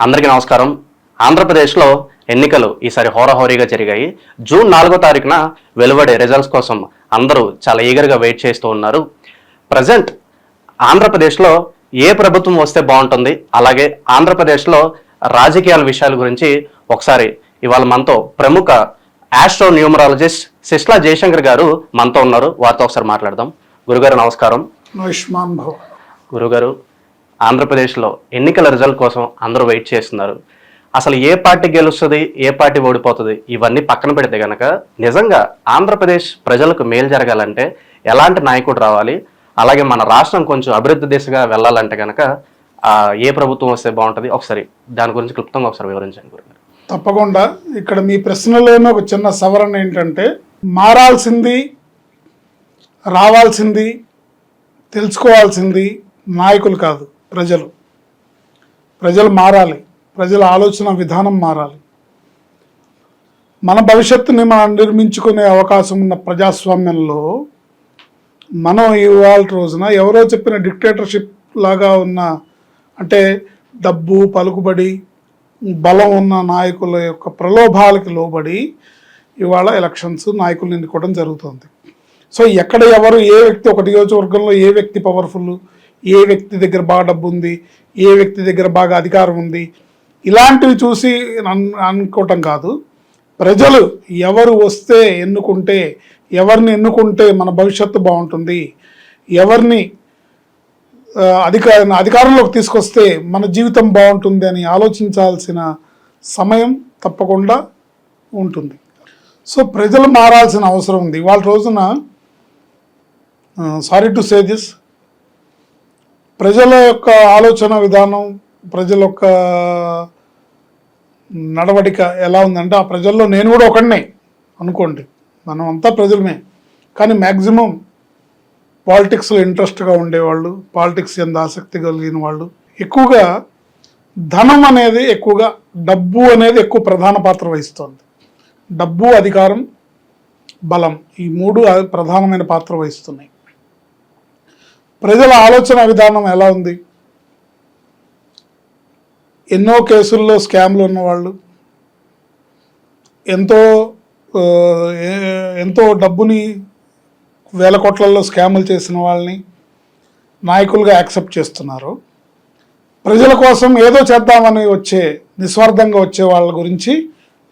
అందరికీ నమస్కారం. ఆంధ్రప్రదేశ్లో ఎన్నికలు ఈసారి హోరాహోరీగా జరిగాయి. జూన్ 4వ తారీఖున వెలువడే రిజల్ట్స్ కోసం అందరూ చాలా ఈగర్గా వెయిట్ చేస్తూ ఉన్నారు. ప్రజెంట్ ఆంధ్రప్రదేశ్లో ఏ ప్రభుత్వం వస్తే బాగుంటుంది, అలాగే ఆంధ్రప్రదేశ్లో రాజకీయాల విషయాల గురించి ఒకసారి ఇవాళ మనతో ప్రముఖ ఆస్ట్రో న్యూమరాలజిస్ట్ సిస్లా జయశంకర్ గారు మనతో ఉన్నారు. వారితో ఒకసారి మాట్లాడదాం. గురుగారు నమస్కారం. గురుగారు, ఆంధ్రప్రదేశ్లో ఎన్నికల రిజల్ట్ కోసం అందరూ వెయిట్ చేస్తున్నారు. అసలు ఏ పార్టీ గెలుస్తుంది, ఏ పార్టీ ఓడిపోతుంది, ఇవన్నీ పక్కన పెడితే కనుక నిజంగా ఆంధ్రప్రదేశ్ ప్రజలకు మేలు జరగాలంటే ఎలాంటి నాయకుడు రావాలి, అలాగే మన రాష్ట్రం కొంచెం అభివృద్ధి దిశగా వెళ్ళాలంటే కనుక ఏ ప్రభుత్వం వస్తే బాగుంటుంది, ఒకసారి దాని గురించి క్లుప్తంగా ఒకసారి వివరించండి గురుగారు. తప్పకుండా. ఇక్కడ మీ ప్రశ్నలోనే ఒక చిన్న సవరణ ఏంటంటే, మారాల్సింది, రావాల్సింది, తెలుసుకోవాల్సింది నాయకులు కాదు, ప్రజలు మారాలి. ప్రజల ఆలోచన విధానం మారాలి. మన భవిష్యత్తుని మనం నిర్మించుకునే అవకాశం ఉన్న ప్రజాస్వామ్యంలో మనం ఇవాళ రోజున ఎవరో చెప్పిన డిక్టేటర్షిప్ లాగా ఉన్న, అంటే డబ్బు, పలుకుబడి, బలం ఉన్న నాయకుల యొక్క ప్రలోభాలకి లోబడి ఇవాళ ఎలక్షన్స్ నాయకులను ఎన్నుకోవడం జరుగుతుంది. సో ఎక్కడ ఎవరు, ఏ వ్యక్తి, ఒక నియోజకవర్గంలో ఏ వ్యక్తి పవర్ఫుల్, ఏ వ్యక్తి దగ్గర బాగా డబ్బు ఉంది, ఏ వ్యక్తి దగ్గర బాగా అధికారం ఉంది, ఇలాంటివి చూసి అనుకోవటం కాదు. ప్రజలు ఎవరు వస్తే ఎన్నుకుంటే, ఎవరిని ఎన్నుకుంటే మన భవిష్యత్తు బాగుంటుంది, ఎవరిని అధికారంలోకి తీసుకొస్తే మన జీవితం బాగుంటుంది అని ఆలోచించాల్సిన సమయం తప్పకుండా ఉంటుంది. సో ప్రజలు మారాల్సిన అవసరం ఉంది. వాళ్ళ రోజున సారీ టు సే దిస్, ప్రజల యొక్క ఆలోచన విధానం, ప్రజల యొక్క నడవడిక ఎలా ఉందంటే, ఆ ప్రజల్లో నేను కూడా ఒకడినే అనుకోండి, మనం అంతా ప్రజలమే. కానీ మ్యాక్సిమం పాలిటిక్స్లో ఇంట్రెస్ట్గా ఉండేవాళ్ళు, పాలిటిక్స్ ఎందు ఆసక్తి కలిగిన వాళ్ళు, ఎక్కువగా ధనం అనేది, ఎక్కువగా డబ్బు అనేది ఎక్కువ ప్రధాన పాత్ర వహిస్తుంది. డబ్బు, అధికారం, బలం, ఈ మూడు ప్రధానమైన పాత్ర వహిస్తున్నాయి. ప్రజల ఆలోచన విధానం ఎలా ఉంది? ఎన్నో కేసుల్లో స్కామ్లు ఉన్నవాళ్ళు, ఎంతో డబ్బుని వేల కోట్లలో స్కాములు చేసిన వాళ్ళని నాయకులుగా యాక్సెప్ట్ చేస్తున్నారు. ప్రజల కోసం ఏదో చేద్దామని నిస్వార్థంగా వచ్చే వాళ్ళ గురించి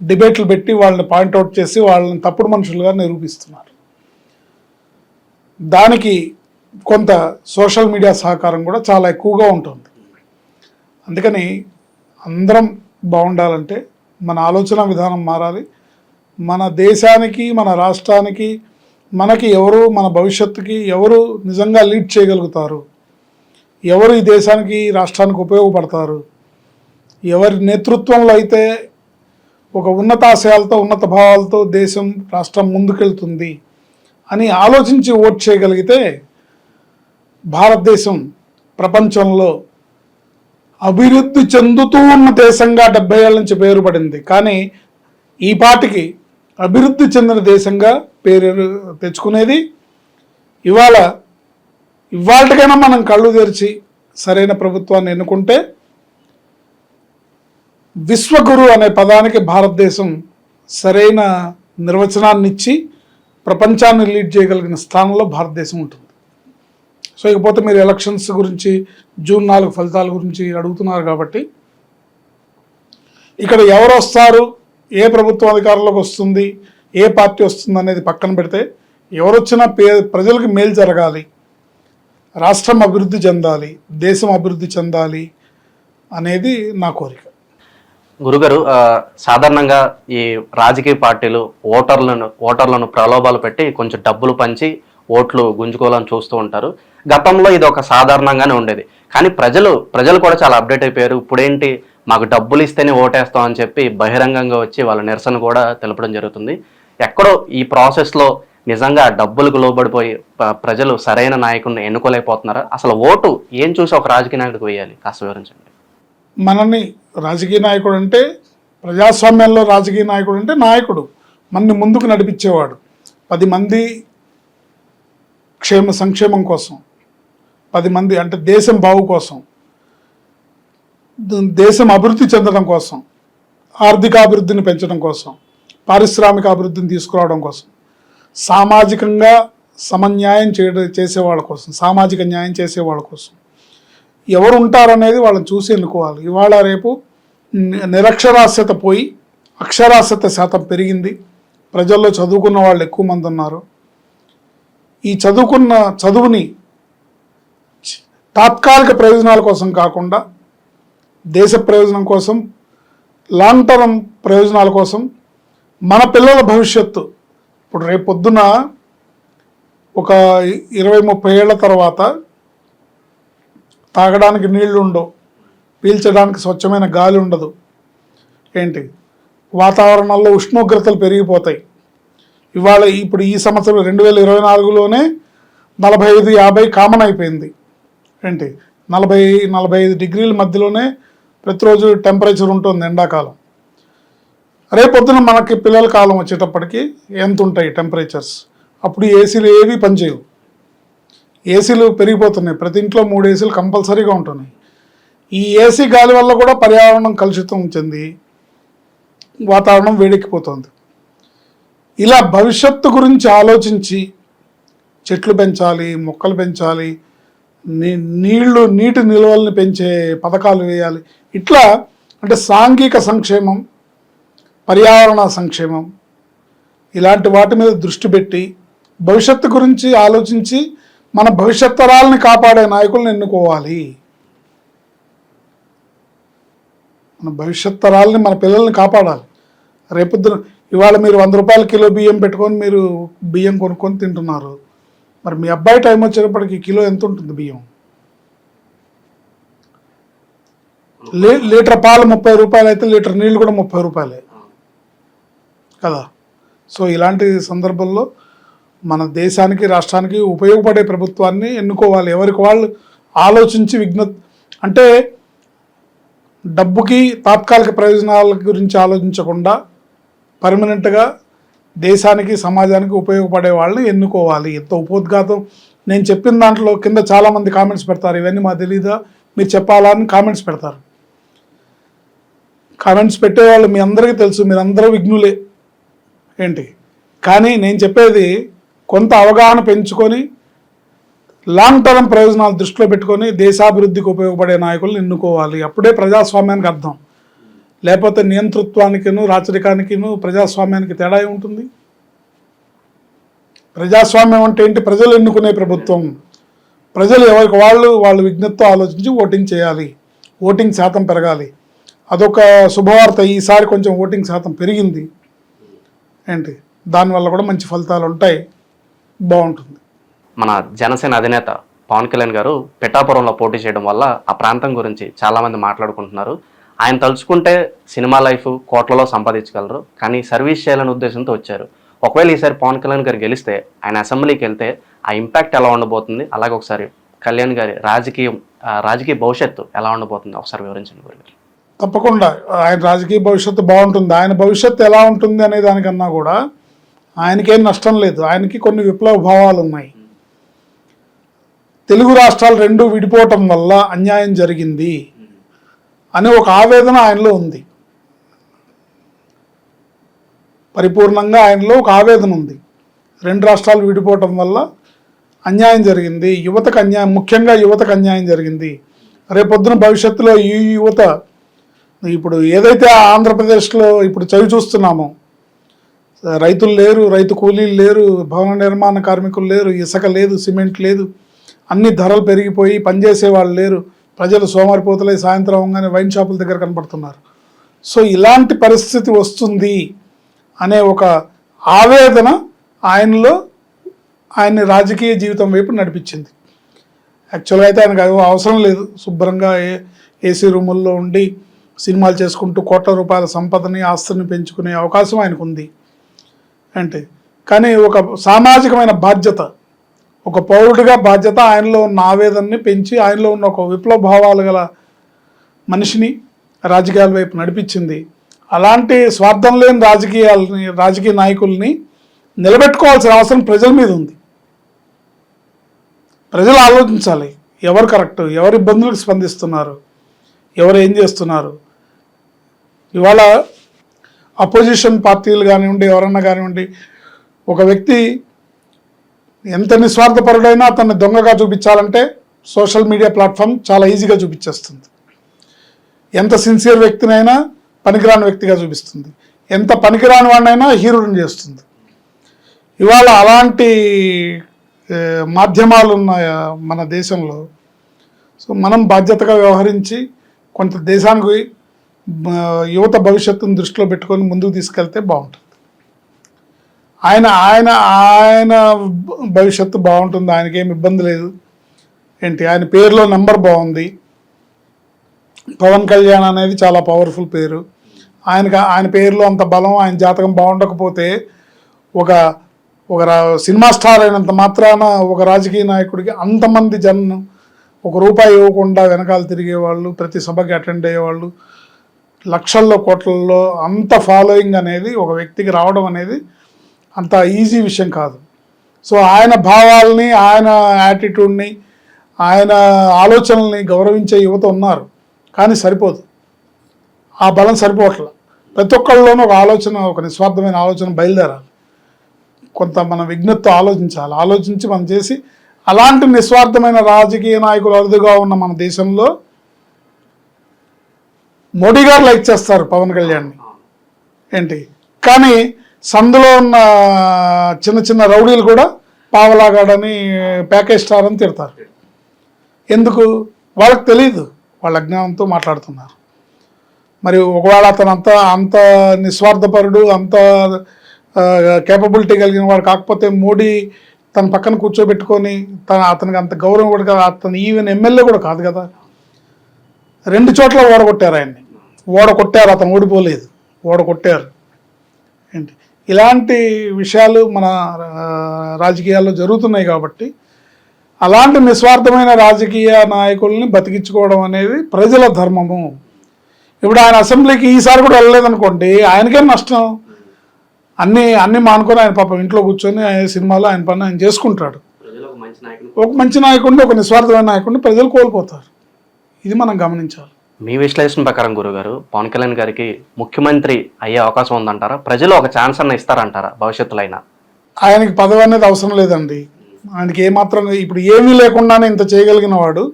డిబేట్లు పెట్టి వాళ్ళని పాయింట్అవుట్ చేసి వాళ్ళని తప్పుడు మనుషులుగా నిరూపిస్తున్నారు. దానికి కొంత సోషల్ మీడియా సహకారం కూడా చాలా ఎక్కువగా ఉంటుంది. అందుకని అందరం బాగుండాలంటే మన ఆలోచన విధానం మారాలి. మన దేశానికి, మన రాష్ట్రానికి, మనకి ఎవరు, మన భవిష్యత్తుకి ఎవరు నిజంగా లీడ్ చేయగలుగుతారు, ఎవరు ఈ దేశానికి, రాష్ట్రానికి ఉపయోగపడతారు, ఎవరి నేతృత్వంలో అయితే ఒక ఉన్నతాశయాలతో, ఉన్నత భావాలతో దేశం, రాష్ట్రం ముందుకెళ్తుంది అని ఆలోచించి ఓట్ చేయగలిగితే భారతదేశం ప్రపంచంలో అభివృద్ధి చెందుతూ ఉన్న దేశంగా 70 ఏళ్ళ నుంచి పేరు పడింది. కానీ ఈ పాటికి అభివృద్ధి చెందిన దేశంగా పేరు తెచ్చుకునేది ఇవాళకైనా మనం కళ్ళు తెరిచి సరైన ప్రభుత్వాన్ని ఎన్నుకుంటే, విశ్వగురు అనే పదానికి భారతదేశం సరైన నిర్వచనాన్ని ఇచ్చి ప్రపంచాన్ని లీడ్ చేయగలిగిన స్థానంలో భారతదేశం ఉంటుంది. సో ఇకపోతే మీరు ఎలక్షన్స్ గురించి, జూన్ 4 ఫలితాల గురించి అడుగుతున్నారు కాబట్టి, ఇక్కడ ఎవరు వస్తారు, ఏ ప్రభుత్వం అధికారంలోకి వస్తుంది, ఏ పార్టీ వస్తుంది అనేది పక్కన పెడితే, ఎవరు వచ్చినా ప్రజలకు మేలు జరగాలి, రాష్ట్రం అభివృద్ధి చెందాలి, దేశం అభివృద్ధి చెందాలి అనేది నా కోరిక. గురుగారు, సాధారణంగా ఈ రాజకీయ పార్టీలు ఓటర్లను ప్రలోభాలు పెట్టి కొంచెం డబ్బులు పంచి ఓట్లు గుంజుకోవాలని చూస్తూ ఉంటారు. గతంలో ఇది ఒక సాధారణంగానే ఉండేది. కానీ ప్రజలు కూడా చాలా అప్డేట్ అయిపోయారు. ఇప్పుడేంటి, మాకు డబ్బులు ఇస్తేనే ఓటేస్తాం అని చెప్పి బహిరంగంగా వచ్చి వాళ్ళ నిరసన కూడా తెలపడం జరుగుతుంది. ఎక్కడో ఈ ప్రాసెస్లో నిజంగా డబ్బులకు లోబడిపోయి ప్రజలు సరైన నాయకుడిని ఎన్నుకోలేకపోతున్నారా? అసలు ఓటు ఏం చూసి ఒక రాజకీయ నాయకుడికి వేయాలి, కాస్త వివరించండి. మనని రాజకీయ నాయకుడు అంటే, ప్రజాస్వామ్యంలో రాజకీయ నాయకుడు అంటే నాయకుడు మనని ముందుకు నడిపించేవాడు, 10 మంది సంక్షేమం కోసం, 10 మంది అంటే దేశం బాగు కోసం దేశం అభివృద్ధి చెందడం కోసం, ఆర్థిక అభివృద్ధిని పెంచడం కోసం, పారిశ్రామిక అభివృద్ధిని తీసుకురావడం కోసం, సామాజికంగా సమన్యాయం చేసేవాళ్ళ కోసం, సామాజిక న్యాయం చేసేవాళ్ళ కోసం ఎవరు ఉంటారనేది వాళ్ళని చూసి ఎన్నుకోవాలి. ఇవాళ రేపు నిరక్షరాస్యత పోయి అక్షరాస్యత శాతం పెరిగింది. ప్రజల్లో చదువుకున్న వాళ్ళు ఎక్కువ మంది ఉన్నారు. ఈ చదువుని తాత్కాలిక ప్రయోజనాల కోసం కాకుండా దేశ ప్రయోజనం కోసం, లాంగ్ టర్మ్ ప్రయోజనాల కోసం, మన పిల్లల భవిష్యత్తు, ఇప్పుడు రేపు పొద్దున ఒక 20-30 ఏళ్ల తర్వాత తాగడానికి నీళ్లు ఉండవు, పీల్చడానికి స్వచ్ఛమైన గాలి ఉండదు, ఏంటి వాతావరణంలో ఉష్ణోగ్రతలు పెరిగిపోతాయి. ఇప్పుడు ఈ సంవత్సరం 2024లోనే 45-50 కామన్ అయిపోయింది. ఏంటి 40-45 డిగ్రీల మధ్యలోనే ప్రతిరోజు టెంపరేచర్ ఉంటుంది ఎండాకాలం. రేపొద్దున మనకి పిల్లల కాలం వచ్చేటప్పటికి ఎంత ఉంటాయి టెంపరేచర్స్? అప్పుడు ఏసీలు ఏవి పనిచేయవు. ఏసీలు పెరిగిపోతున్నాయి. ప్రతి ఇంట్లో 3 ఏసీలు కంపల్సరీగా ఉంటున్నాయి. ఈ ఏసీ గాలి వల్ల కూడా పర్యావరణం కలుషితం చెంది వాతావరణం వేడెక్కిపోతుంది. ఇలా భవిష్యత్తు గురించి ఆలోచించి చెట్లు పెంచాలి, మొక్కలు పెంచాలి, నీటి నిల్వల్ని పెంచే పథకాలు వేయాలి. ఇట్లా అంటే సాంఘిక సంక్షేమం, పర్యావరణ సంక్షేమం, ఇలాంటి వాటి మీద దృష్టి పెట్టి భవిష్యత్తు గురించి ఆలోచించి మన భవిష్యత్ తరాలని కాపాడే నాయకులను ఎన్నుకోవాలి. మన భవిష్యత్ తరాలని, మన పిల్లల్ని కాపాడాలి. రేపొద్దున ఇవాళ మీరు 100 రూపాయల కిలో బియ్యం పెట్టుకొని మీరు బియ్యం కొనుక్కొని తింటున్నారు. మరి మీ అబ్బాయి టైం వచ్చేటప్పటికి కిలో ఎంత ఉంటుంది బియ్యం? లీటర్ పాలు 30 రూపాయలు అయితే లీటర్ నీళ్ళు కూడా 30 రూపాయలే కదా. సో ఇలాంటి సందర్భంలో మన దేశానికి, రాష్ట్రానికి ఉపయోగపడే ప్రభుత్వాన్ని ఎన్నుకోవాలి. ఎవరికి వాళ్ళు ఆలోచించి అంటే డబ్బుకి, తాత్కాలిక ప్రయోజనాల గురించి ఆలోచించకుండా పర్మనెంట్గా దేశానికి, సమాజానికి ఉపయోగపడే వాళ్ళని ఎన్నుకోవాలి. ఎంత ఉపోద్ఘాతం! నేను చెప్పిన దాంట్లో కింద చాలామంది కామెంట్స్ పెడతారు, ఇవన్నీ మాకు తెలీదా, మీరు చెప్పాలా అని కామెంట్స్ పెడతారు. కామెంట్స్ పెట్టేవాళ్ళు మీ అందరికీ తెలుసు, మీరందరూ విఘ్నులే ఏంటి. కానీ నేను చెప్పేది కొంత అవగాహన పెంచుకొని లాంగ్ టర్మ్ ప్రయోజనాలు దృష్టిలో పెట్టుకొని దేశాభివృద్ధికి ఉపయోగపడే నాయకులను ఎన్నుకోవాలి. అప్పుడే ప్రజాస్వామ్యానికి అర్థం. లేకపోతే నియంతృత్వానికిను, రాచరికానికిను, ప్రజాస్వామ్యానికి తేడా ఉంటుంది. ప్రజాస్వామ్యం అంటే ఏంటి? ప్రజలు ఎన్నుకునే ప్రభుత్వం. ప్రజలు ఎవరికి వాళ్ళు విజ్ఞతతో ఆలోచించి ఓటింగ్ చేయాలి. ఓటింగ్ శాతం పెరగాలి. అదొక శుభవార్త. ఈసారి కొంచెం ఓటింగ్ శాతం పెరిగింది ఏంటి, దానివల్ల కూడా మంచి ఫలితాలు ఉంటాయి, బాగుంటుంది. మన జనసేన అధినేత పవన్ కళ్యాణ్ గారు పిఠాపురంలో పోటీ చేయడం వల్ల ఆ ప్రాంతం గురించి చాలామంది మాట్లాడుకుంటున్నారు. ఆయన తలుచుకుంటే సినిమా లైఫ్ కోట్లలో సంపాదించగలరు, కానీ సర్వీస్ చేయాలనే ఉద్దేశంతో వచ్చారు. ఒకవేళ ఈసారి పవన్ కళ్యాణ్ గారు గెలిస్తే, ఆయన అసెంబ్లీకి వెళ్తే ఆ ఇంపాక్ట్ ఎలా ఉండబోతుంది, అలాగే ఒకసారి కళ్యాణ్ గారి రాజకీయ భవిష్యత్తు ఎలా ఉండబోతుంది ఒకసారి వివరించండి గురుగారు. తప్పకుండా ఆయన రాజకీయ భవిష్యత్తు బాగుంటుంది. ఆయన భవిష్యత్తు ఎలా ఉంటుంది అనే దానికన్నా కూడా ఆయనకేం నష్టం లేదు. ఆయనకి కొన్ని విప్లవ భావాలు ఉన్నాయి. తెలుగు రాష్ట్రాలు 2 విడిపోవటం వల్ల అన్యాయం జరిగింది అనే ఒక ఆవేదన ఆయనలో ఉంది. పరిపూర్ణంగా ఆయనలో ఒక ఆవేదన ఉంది. 2 రాష్ట్రాలు విడిపోవటం వల్ల అన్యాయం జరిగింది, యువతకు అన్యాయం, ముఖ్యంగా యువతకు అన్యాయం జరిగింది. రేపొద్దున భవిష్యత్తులో ఈ యువత ఇప్పుడు ఏదైతే ఆంధ్రప్రదేశ్లో ఇప్పుడు చవి చూస్తున్నామో, రైతులు లేరు, రైతు కూలీలు లేరు, భవన నిర్మాణ కార్మికులు లేరు, ఇసుక లేదు, సిమెంట్ లేదు, అన్ని ధరలు పెరిగిపోయి పనిచేసే వాళ్ళు లేరు, ప్రజలు సోమరిపోతులై సాయంత్రం అవగానే వైన్ షాపుల దగ్గర కనపడుతున్నారు. సో ఇలాంటి పరిస్థితి వస్తుంది అనే ఒక ఆవేదన ఆయనలో ఆయన్ని రాజకీయ జీవితం వైపు నడిపించింది. యాక్చువల్గా అయితే ఆయనకు అవసరం లేదు, శుభ్రంగా ఏసీ రూముల్లో ఉండి సినిమాలు చేసుకుంటూ కోట్ల రూపాయల సంపదని, ఆస్తిని పెంచుకునే అవకాశం ఆయనకు ఉంది అంటే. కానీ ఒక సామాజికమైన బాధ్యత, ఒక పౌరుడిగా బాధ్యత ఆయనలో ఉన్న ఆవేదనని పెంచి ఆయనలో ఉన్న ఒక విప్లవ భావాలు గల మనిషిని రాజకీయాల వైపు నడిపించింది. అలాంటి స్వార్థం లేని రాజకీయ నాయకుల్ని నిలబెట్టుకోవాల్సిన అవసరం ప్రజల మీద ఉంది. ప్రజలు ఆలోచించాలి, ఎవరు కరెక్ట్, ఎవరు ఇబ్బందులకు స్పందిస్తున్నారు, ఎవరు ఏం చేస్తున్నారు. ఇవాళ అపోజిషన్ పార్టీలు కానివ్వండి, ఎవరన్నా కానివ్వండి, ఒక వ్యక్తి ఎంత నిస్వార్థపరుడైనా అతన్ని దొంగగా చూపించాలంటే సోషల్ మీడియా ప్లాట్ఫామ్ చాలా ఈజీగా చూపించేస్తుంది. ఎంత సిన్సియర్ వ్యక్తినైనా పనికిరాని వ్యక్తిగా చూపిస్తుంది, ఎంత పనికిరాని వాడినైనా హీరోని చేస్తుంది. ఇవాళ అలాంటి మాధ్యమాలు ఉన్న మన దేశంలో సో మనం బాధ్యతగా వ్యవహరించి కొంత దేశానికి యువత భవిష్యత్తును దృష్టిలో పెట్టుకొని ముందుకు తీసుకెళ్తే బాగుంటుంది. ఆయన ఆయన ఆయన భవిష్యత్తు బాగుంటుంది, ఆయనకేం ఇబ్బంది లేదు. ఏంటి ఆయన పేరులో నెంబర్ బాగుంది. పవన్ కళ్యాణ్ అనేది చాలా పవర్ఫుల్ పేరు. ఆయన పేరులో అంత బలం, ఆయన జాతకం బాగుండకపోతే ఒక సినిమా స్టార్ అయినంత మాత్రాన ఒక రాజకీయ నాయకుడికి అంతమంది జనం ఒక రూపాయి ఇవ్వకుండా వెనకాల తిరిగేవాళ్ళు, ప్రతి సభకి అటెండ్ అయ్యేవాళ్ళు, లక్షల్లో కోట్లలో అంత ఫాలోయింగ్ అనేది ఒక వ్యక్తికి రావడం అనేది అంత ఈజీ విషయం కాదు. సో ఆయన భావాల్ని, ఆయన యాటిట్యూడ్ని, ఆయన ఆలోచనల్ని గౌరవించే యువత ఉన్నారు, కానీ సరిపోదు. ఆ బలం సరిపోవట్లేదు. ప్రతి ఒక్కళ్ళలోనూ ఒక ఆలోచన, ఒక నిస్వార్థమైన ఆలోచన బయలుదేరాలి. కొంత మన విజ్ఞతతో ఆలోచించాలి. ఆలోచించి మనం చేసి అలాంటి నిస్వార్థమైన రాజకీయ నాయకులు అరుదుగా ఉన్న మన దేశంలో మోడీ గారు లైక్ చేస్తారు పవన్ కళ్యాణ్ని ఏంటి, కానీ సందులో ఉన్న చిన్న చిన్న రౌడీలు కూడా పావలాగాడని, ప్యాకేజ్ స్టార్ అని తిడతారు. ఎందుకు? వాళ్ళకి తెలియదు, వాళ్ళ అజ్ఞానంతో మాట్లాడుతున్నారు. మరి ఒకవేళ అతను అంత నిస్వార్థపరుడు, అంత కేపబిలిటీ కలిగిన వాడు కాకపోతే మోడీ తన పక్కన కూర్చోబెట్టుకొని అతనికి అంత గౌరవం కూడా కదా, అతను ఈవెన్ ఎమ్మెల్యే కూడా కాదు కదా. 2 చోట్ల ఓడగొట్టారు ఆయన్ని. ఓడగొట్టారు, అతను ఓడిపోలేదు, ఓడగొట్టారు. ఏంటి ఇలాంటి విషయాలు మన రాజకీయాల్లో జరుగుతున్నాయి. కాబట్టి అలాంటి నిస్వార్థమైన రాజకీయ నాయకుల్ని బతికించుకోవడం అనేది ప్రజల ధర్మము. ఇప్పుడు ఆయన అసెంబ్లీకి ఈసారి కూడా వెళ్ళలేదనుకోండి, ఆయనకేం నష్టం? అన్నీ మానుకొని ఆయన పాపం ఇంట్లో కూర్చొని ఆయన సినిమాలో ఆయన పని ఆయన చేసుకుంటాడు. ఒక మంచి నాయకుడిని, ఒక నిస్వార్థమైన నాయకుడిని ప్రజలు కోల్పోతారు. ఇది మనం గమనించాలి. మీ విశ్లేషణ ప్రకారం గురుగారు, పవన్ కళ్యాణ్ గారికి ముఖ్యమంత్రి అయ్యే అవకాశం ఉందంటారా? ప్రజలు ఒక ఛాన్స్ అన్న ఇస్తారంటారా భవిష్యత్తులో అయినా? ఆయనకి పదవి అనేది అవసరం లేదండి. ఆయనకి ఏమాత్రం ఇప్పుడు ఏమీ లేకుండానే ఇంత చేయగలిగిన వాడు,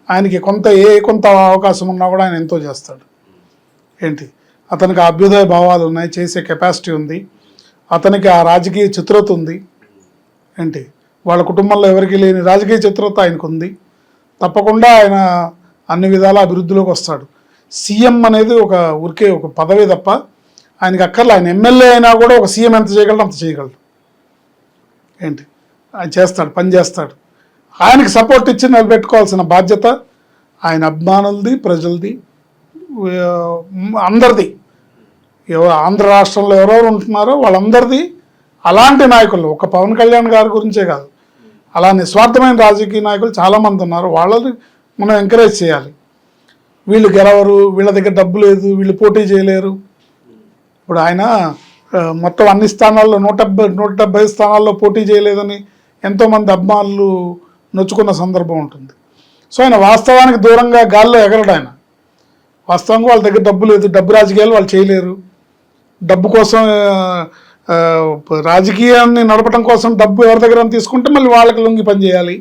ఆయనకి కొంత అవకాశం ఉన్నా కూడా ఆయన ఎంతో చేస్తాడు. ఏంటి అతనికి అభ్యుదయ భావాలు ఉన్నాయి, చేసే కెపాసిటీ ఉంది, అతనికి ఆ రాజకీయ చతురత ఉంది. ఏంటి వాళ్ళ కుటుంబంలో ఎవరికి లేని రాజకీయ చతురత ఆయనకు ఉంది. తప్పకుండా ఆయన అన్ని విధాల అభివృద్ధిలోకి వస్తాడు. సీఎం అనేది ఒక పదవి తప్ప ఆయనకి అక్కర్లే. ఆయన ఎమ్మెల్యే అయినా కూడా ఒక సీఎం ఎంత చేయగలడు అంత చేయగలడు. ఏంటి ఆయన చేస్తాడు, పని చేస్తాడు. ఆయనకి సపోర్ట్ ఇచ్చి నిలబెట్టుకోవాల్సిన బాధ్యత ఆయన అభిమానులది, ప్రజలది, అందరిది. ఆంధ్ర రాష్ట్రంలో ఎవరెవరు ఉంటున్నారో వాళ్ళందరిది. అలాంటి నాయకులు ఒక పవన్ కళ్యాణ్ గారి గురించే కాదు, అలా నిస్వార్థమైన రాజకీయ నాయకులు చాలామంది ఉన్నారు. వాళ్ళని మనం ఎంకరేజ్ చేయాలి. వీళ్ళు గెలవరు, వీళ్ళ దగ్గర డబ్బు లేదు, వీళ్ళు పోటీ చేయలేరు. ఇప్పుడు ఆయన మొత్తం అన్ని స్థానాల్లో 170 స్థానాల్లో పోటీ చేయలేదని ఎంతోమంది అభిమానులు నొచ్చుకున్న సందర్భం ఉంటుంది. సో ఆయన వాస్తవానికి దూరంగా గాల్లో ఎగరడు. ఆయన వాస్తవంగా వాళ్ళ దగ్గర డబ్బు లేదు, డబ్బు రాజకీయాలు వాళ్ళు చేయలేరు. డబ్బు కోసం రాజకీయాన్ని నడపడం కోసం డబ్బు ఎవరి దగ్గర తీసుకుంటే మళ్ళీ వాళ్ళకి లొంగి పనిచేయాలి.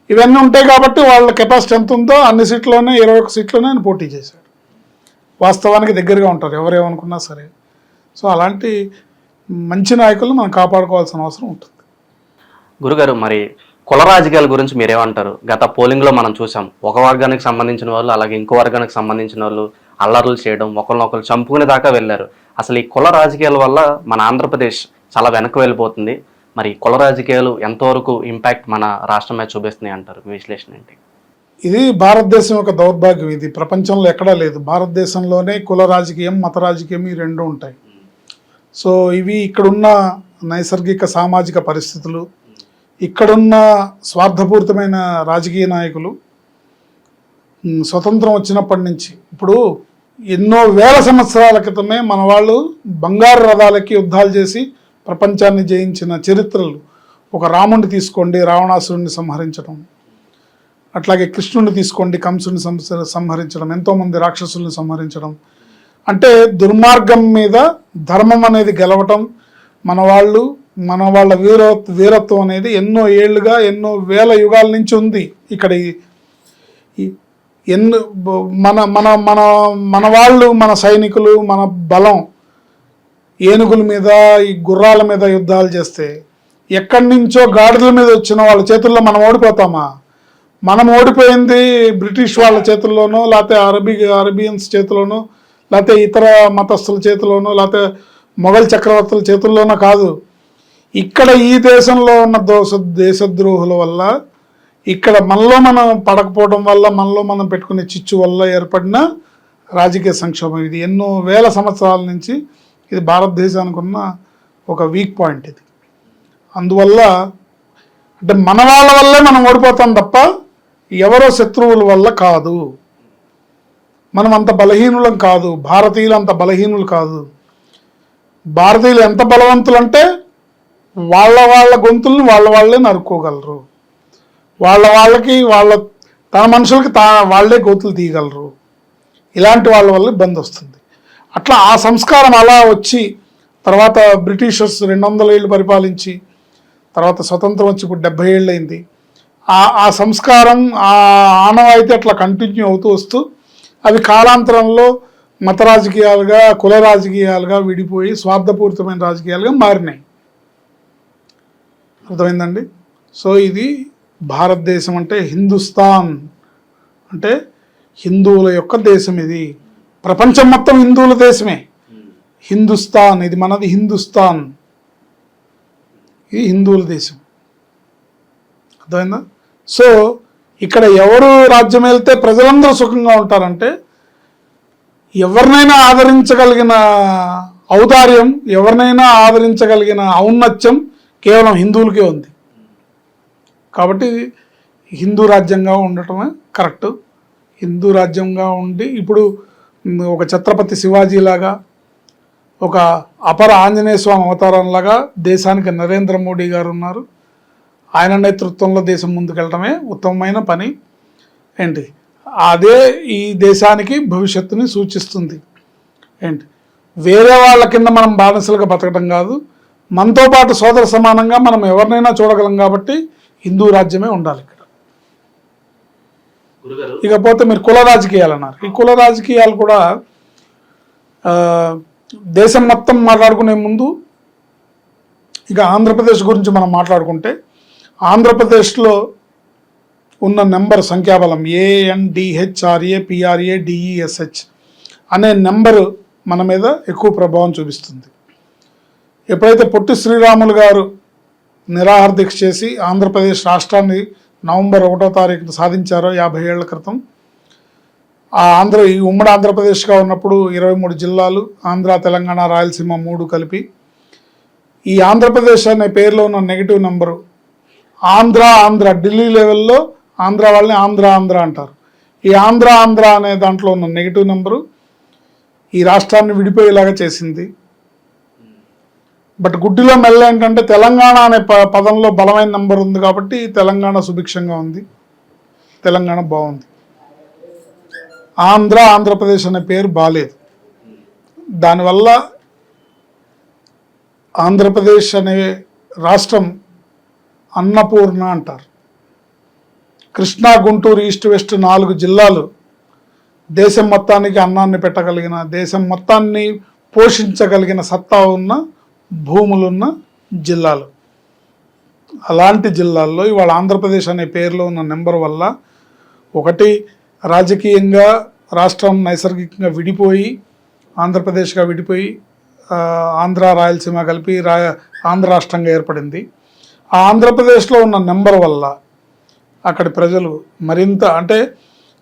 ఇవన్నీ ఉంటాయి కాబట్టి వాళ్ళ కెపాసిటీ ఎంత ఉందో అన్ని సీట్లోనే 21 సీట్లోనే ఆయన పోటీ చేశాడు. వాస్తవానికి దగ్గరగా ఉంటారు ఎవరేమనుకున్నా సరే. సో అలాంటి మంచి నాయకులను మనం కాపాడుకోవాల్సిన అవసరం ఉంటుంది. గురుగారు, మరి కుల రాజకీయాల గురించి మీరేమంటారు? గత పోలింగ్లో మనం చూసాం, ఒక వర్గానికి సంబంధించిన వాళ్ళు అలాగే ఇంకో వర్గానికి సంబంధించిన వాళ్ళు అల్లర్లు చేయడం, ఒకరినొకరు చంపుకునే దాకా వెళ్ళారు. అసలు ఈ కుల రాజకీయాల వల్ల మన ఆంధ్రప్రదేశ్ చాలా వెనక్కి వెళ్ళిపోతుంది. మరి కుల రాజకీయాలు ఎంతవరకు ఇంపాక్ట్ మన రాష్ట్రం మీద చూపిస్తున్నాయి అంటారు? మీ విశ్లేషణ ఏంటి? ఇది భారతదేశం యొక్క దౌర్భాగ్యం. ఇది ప్రపంచంలో ఎక్కడా లేదు. భారతదేశంలోనే కుల రాజకీయం, మత రాజకీయం ఈ రెండు ఉంటాయి. సో ఇవి ఇక్కడున్న నైసర్గిక సామాజిక పరిస్థితులు, ఇక్కడున్న స్వార్థపూరితమైన రాజకీయ నాయకులు స్వతంత్రం వచ్చినప్పటి నుంచి ఇప్పుడు ఎన్నో వేల సంవత్సరాల క్రితమే మన వాళ్ళు బంగారు రథాలకి యుద్ధాలు చేసి ప్రపంచాన్ని జయించిన చరిత్రలు. ఒక రాముడిని తీసుకోండి, రావణాసురుడిని సంహరించడం, అట్లాగే కృష్ణుని తీసుకోండి, కంసుని సంహరించడం, ఎంతోమంది రాక్షసుల్ని సంహరించడం. అంటే దుర్మార్గం మీద ధర్మం అనేది గెలవటం, మన వాళ్ళ వీరత్వం అనేది ఎన్నో ఏళ్ళుగా, ఎన్నో వేల యుగాల నుంచి ఉంది. ఇక్కడ ఎన్నో మన మన మన మన వాళ్ళు, మన సైనికులు, మన బలం ఏనుగుల మీద, ఈ గుర్రాల మీద యుద్ధాలు చేస్తే ఎక్కడి నుంచో గాడిదల మీద వచ్చిన వాళ్ళ చేతుల్లో మనం ఓడిపోతామా? మనం ఓడిపోయింది బ్రిటిష్ వాళ్ళ చేతుల్లోనో, లేకపోతే అరబియన్స్ చేతిలోనో, లేకపోతే ఇతర మతస్థుల చేతిలోనో, లేకపోతే మొఘల్ చక్రవర్తుల చేతుల్లోనో కాదు. ఇక్కడ ఈ దేశంలో ఉన్న దేశద్రోహుల వల్ల, ఇక్కడ మనలో మనం పడకపోవడం వల్ల, మనలో మనం పెట్టుకునే చిచ్చు వల్ల ఏర్పడిన రాజకీయ సంక్షోభం ఇది. ఎన్నో వేల సంవత్సరాల నుంచి ఇది భారతదేశానికి ఉన్న ఒక వీక్ పాయింట్ ఇది. అందువల్ల అంటే మన వాళ్ళ వల్లే మనం ఓడిపోతాం తప్ప ఎవరో శత్రువుల వల్ల కాదు. మనం అంత బలహీనులం కాదు, భారతీయులు అంత బలహీనులు కాదు. భారతీయులు ఎంత బలవంతులు అంటే వాళ్ళ గొంతుల్ని వాళ్ళే నరుక్కోగలరు, వాళ్ళకి తన మనుషులకి వాళ్ళే గోతులు తీయగలరు. ఇలాంటి వాళ్ళ వల్ల ఇబ్బంది వస్తుంది. అట్లా ఆ సంస్కారం అలా వచ్చి తర్వాత బ్రిటిషర్స్ 200 ఏళ్ళు పరిపాలించి తర్వాత స్వతంత్రం వచ్చి ఇప్పుడు 70 ఏళ్ళు అయింది. ఆ సంస్కారం, ఆ ఆనవాయితీ అట్లా కంటిన్యూ అవుతూ వస్తూ అవి కాలాంతరంలో మత రాజకీయాలుగా, కుల రాజకీయాలుగా విడిపోయి స్వార్థపూరితమైన రాజకీయాలుగా మారినాయి. అర్థమైందండి? సో ఇది భారతదేశం అంటే హిందుస్థాన్ అంటే హిందువుల యొక్క దేశం. ఇది ప్రపంచం మొత్తం హిందువుల దేశమే. హిందుస్థాన్ ఇది మనది, హిందుస్థాన్ ఇది హిందువుల దేశం. అర్థమైందా? సో ఇక్కడ ఎవరు రాజ్యం వెళ్తే ప్రజలందరూ సుఖంగా ఉంటారంటే ఎవరినైనా ఆదరించగలిగిన ఔదార్యం, ఎవరినైనా ఆదరించగలిగిన ఔన్నత్యం కేవలం హిందువులకే ఉంది. కాబట్టి హిందూ రాజ్యంగా ఉండటమే కరెక్ట్. హిందూ రాజ్యంగా ఉండి ఇప్పుడు ఒక ఛత్రపతి శివాజీలాగా, ఒక అపర ఆంజనేయ స్వామి అవతారంలాగా దేశానికి నరేంద్ర మోడీ గారు ఉన్నారు. ఆయన నేతృత్వంలో దేశం ముందుకెళ్ళటమే ఉత్తమమైన పని. ఏంటి అదే ఈ దేశానికి భవిష్యత్తుని సూచిస్తుంది. ఏంటి వేరే వాళ్ళ కింద మనం బానిసలుగా బతకడం కాదు, మనతో పాటు సోదర సమానంగా మనం ఎవరినైనా చూడగలం. కాబట్టి హిందూ రాజ్యమే ఉండాలి ఇక్కడ. ఇకపోతే మీరు కుల రాజకీయాలు అన్నారు. ఈ కుల రాజకీయాలు కూడా దేశం మొత్తం మాట్లాడుకునే ముందు ఇక ఆంధ్రప్రదేశ్ గురించి మనం మాట్లాడుకుంటే, ఆంధ్రప్రదేశ్లో ఉన్న నెంబర్ సంఖ్యాబలం ANDHRAPRADESH అనే నెంబరు మన మీద ఎక్కువ ప్రభావం చూపిస్తుంది. ఎప్పుడైతే పొట్టి శ్రీరాములు గారు నిరాహార దీక్ష చేసి ఆంధ్రప్రదేశ్ రాష్ట్రాన్ని నవంబర్ 1వ తారీఖున సాధించారో 50 ఏళ్ల క్రితం, ఈ ఉమ్మడి ఆంధ్రప్రదేశ్గా ఉన్నప్పుడు 23 జిల్లాలు, ఆంధ్ర, తెలంగాణ, రాయలసీమ 3 కలిపి ఈ ఆంధ్రప్రదేశ్ అనే పేరులో ఉన్న నెగిటివ్ నెంబరు ఆంధ్ర ఢిల్లీ లెవెల్లో ఆంధ్ర వాళ్ళని ఆంధ్ర అంటారు. ఈ ఆంధ్ర అనే దాంట్లో ఉన్న నెగిటివ్ నెంబరు ఈ రాష్ట్రాన్ని విడిపోయేలాగా చేసింది. బట్ గుడ్డిలో మెల్ల ఏంటంటే తెలంగాణ అనే పదంలో బలమైన నెంబర్ ఉంది కాబట్టి తెలంగాణ సుభిక్షంగా ఉంది, తెలంగాణ బాగుంది. ఆంధ్రప్రదేశ్ అనే పేరు బాలేదు. దానివల్ల ఆంధ్రప్రదేశ్ అనే రాష్ట్రం అన్నపూర్ణ అంటారు. కృష్ణా, గుంటూరు, ఈస్ట్ వెస్ట్ 4 జిల్లాలు దేశం మొత్తానికి అన్నాన్ని పెట్టగలిగిన, దేశం మొత్తాన్ని పోషించగలిగిన సత్తా ఉన్న భూములున్న జిల్లాలు. అలాంటి జిల్లాల్లో ఇవాళ ఆంధ్రప్రదేశ్ అనే పేరులో ఉన్న నెంబర్ వల్ల ఒకటి రాజకీయంగా రాష్ట్రం నైసర్గికంగా విడిపోయి, ఆంధ్రప్రదేశ్గా విడిపోయి ఆంధ్ర, రాయలసీమ కలిపి ఆంధ్ర రాష్ట్రంగా ఏర్పడింది. ఆ ఆంధ్రప్రదేశ్లో ఉన్న నెంబర్ వల్ల అక్కడి ప్రజలు మరింత, అంటే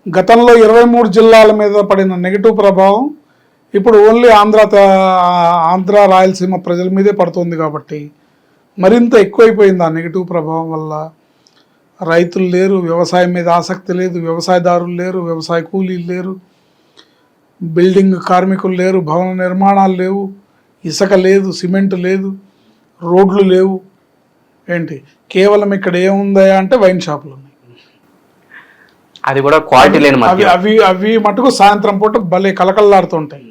గతంలో 23 జిల్లాల మీద పడిన నెగిటివ్ ప్రభావం ఇప్పుడు ఓన్లీ ఆంధ్ర రాయలసీమ ప్రజల మీదే పడుతుంది. కాబట్టి మరింత ఎక్కువైపోయింది ఆ నెగిటివ్ ప్రభావం వల్ల. రైతులు లేరు, వ్యవసాయం మీద ఆసక్తి లేదు, వ్యవసాయదారులు లేరు, వ్యవసాయ కూలీలు లేరు, బిల్డింగ్ కార్మికులు లేరు, భవన నిర్మాణాలు లేవు, ఇసుక లేదు, సిమెంట్ లేదు, రోడ్లు లేవు. ఏంటి కేవలం ఇక్కడ ఏముందా అంటే వైన్ షాపులు ఉన్నాయి. అది కూడా క్వాలిటీ లేని అవి మద్యం. అవి అవి మటుకు సాయంత్రం పూట భలే కలకల్లాడుతుంటాయి.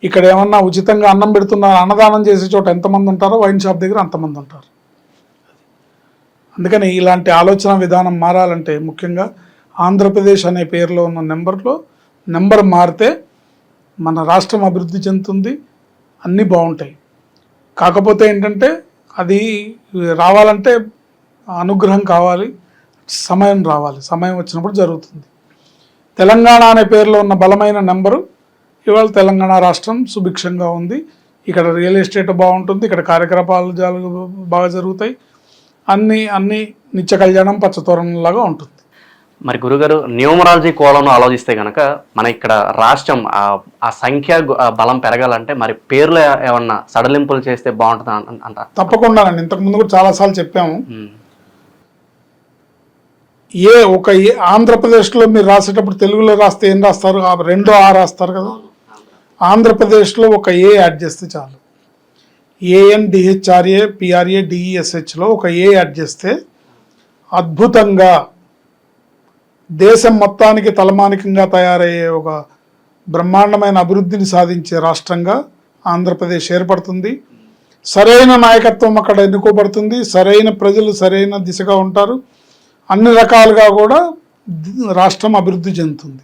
ఇక్కడ ఏమన్నా ఉచితంగా అన్నం పెడుతున్నారు, అన్నదానం చేసే చోట ఎంతమంది ఉంటారో వైన్ షాప్ దగ్గర అంతమంది ఉంటారు. అందుకని ఇలాంటి ఆలోచన విధానం మారాలంటే ముఖ్యంగా ఆంధ్రప్రదేశ్ అనే పేరులో ఉన్న నెంబర్ మారితే మన రాష్ట్రం అభివృద్ధి చెందుతుంది, అన్నీ బాగుంటాయి. కాకపోతే ఏంటంటే అది రావాలంటే అనుగ్రహం కావాలి, సమయం రావాలి. సమయం వచ్చినప్పుడు జరుగుతుంది. తెలంగాణ అనే పేరులో ఉన్న బలమైన నెంబరు ఇవాళ తెలంగాణ రాష్ట్రం సుభిక్షంగా ఉంది. ఇక్కడ రియల్ ఎస్టేట్ బాగుంటుంది, ఇక్కడ కార్యకలాపాలు బాగా జరుగుతాయి, అన్ని నిత్య కళ్యాణం పచ్చతోరణంలాగా ఉంటుంది. మరి గురుగారు న్యూమరాలజీ కోణంలో ఆలోచిస్తే కనుక మన ఇక్కడ రాష్ట్రం ఆ సంఖ్య బలం పెరగాలంటే మరి పేర్లు ఏమన్నా సడలింపులు చేస్తే బాగుంటుంది అంటారు? తప్పకుండానండి. ఇంతకుముందు కూడా చాలాసార్లు చెప్పాము. ఆంధ్రప్రదేశ్లో మీరు రాసేటప్పుడు తెలుగులో రాస్తే ఏం రాస్తారు? రెండో ఆ రాస్తారు కదా. ఆంధ్రప్రదేశ్లో ఒక ఏ యాడ్ చేస్తే చాలు. ANDHRA PRA DESHలో ఒక ఏ యాడ్ చేస్తే అద్భుతంగా దేశం మొత్తానికి తలమానికంగా తయారయ్యే ఒక బ్రహ్మాండమైన అభివృద్ధిని సాధించే రాష్ట్రంగా ఆంధ్రప్రదేశ్ ఏర్పడుతుంది. సరైన నాయకత్వం అక్కడ ఎన్నుకోబడుతుంది, సరైన ప్రజలు సరైన దిశగా ఉంటారు, అన్ని రకాలుగా కూడా రాష్ట్రం అభివృద్ధి చెందుతుంది.